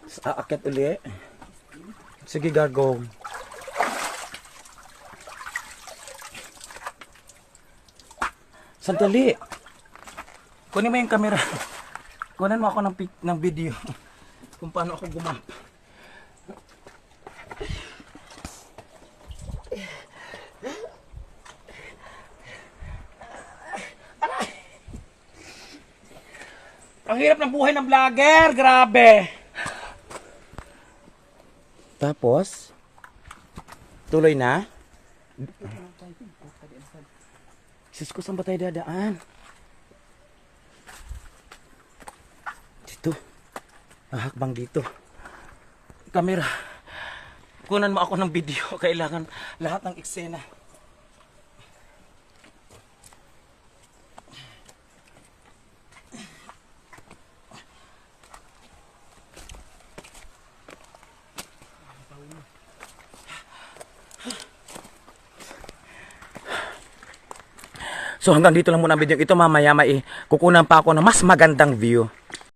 Aakyat uli. Sige, gago. Sandali. Kunin mo yung camera. Kunin mo ako ng video. Kung paano ako gumapa. Ang hirap ng buhay ng vlogger. Grabe. Tapos, tuloy na. Sus ko, saan ba tayo dadaan? Dito. Hakbang dito. Camera. Kunan mo ako ng video. Kailangan lahat ng eksena. So hanggang dito lang muna ang video ito. Mamaya kukunan pa ako ng mas magandang view.